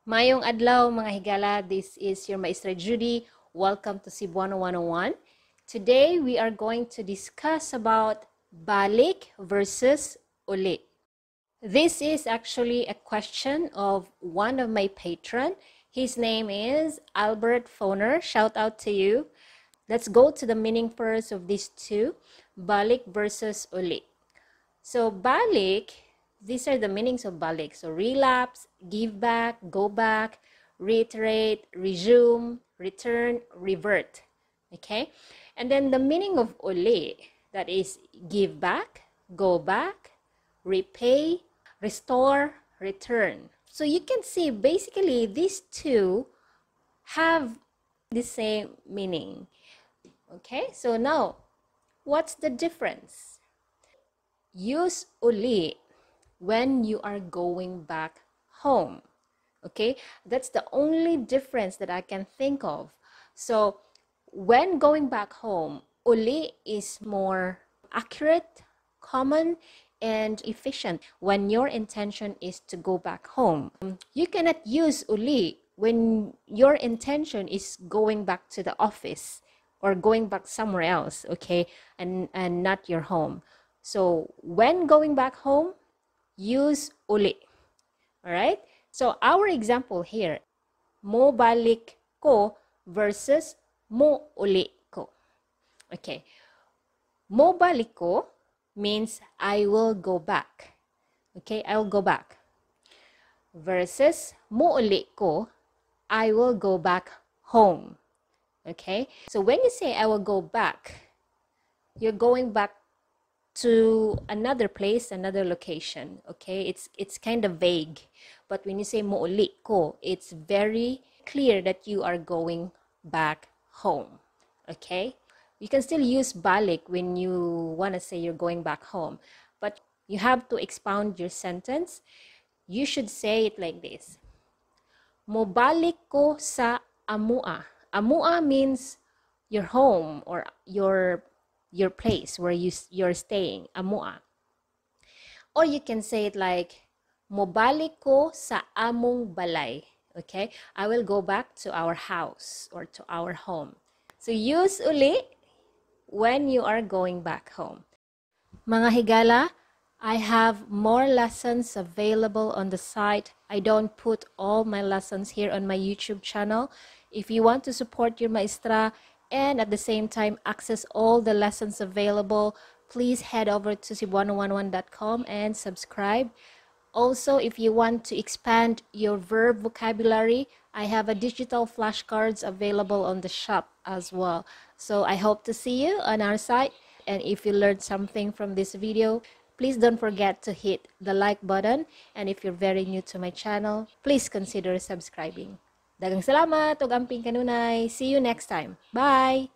Mayong adlaw mga higala, this is your Maestra Judy. Welcome to Cebuano101. Today we are going to discuss about balik versus uli. This is actually a question of one of my patron. His name is Albert Foner. Shout out to you. Let's go to the meaning first of these two, balik versus uli. So balik, these are the meanings of balik. So relapse, give back, go back, reiterate, resume, return, revert. Okay? And then the meaning of uli, that is give back, go back, repay, restore, return. So you can see basically these two have the same meaning. Okay? So now, what's the difference? Use uli when you are going back home. Okay, that's the only difference that I can think of. So when going back home, uli is more accurate, common, and efficient when your intention is to go back home. You cannot use uli when your intention is going back to the office or going back somewhere else, okay, and not your home. So when going back home, use uli. All right? So our example here, mo balik ko versus mo uli ko. Okay. Mo balik ko means I will go back. Okay, I will go back. Versus mo uli ko, I will go back home. Okay? So when you say I will go back, you're going back to another place, another location. Okay, it's kind of vague, but when you say mo uli ko, it's very clear that you are going back home. Okay, you can still use balik when you want to say you're going back home, but you have to expound your sentence. You should say it like this: mo balik ko sa amua. Amua means your home or your place where you're staying, amua. Or you can say it like, mobalik ko sa among balay. Okay, I will go back to our house or to our home. So use uli when you are going back home. Mga higala, I have more lessons available on the site. I don't put all my lessons here on my YouTube channel. If you want to support your maestra and at the same time access all the lessons available, please head over to Cebuano101.com and subscribe. Also, if you want to expand your verb vocabulary, I have a digital flashcards available on the shop as well. So I hope to see you on our site. And if you learned something from this video, please don't forget to hit the like button. And if you're very new to my channel, please consider subscribing. Daghang salamat ug amping kanunay. See you next time. Bye!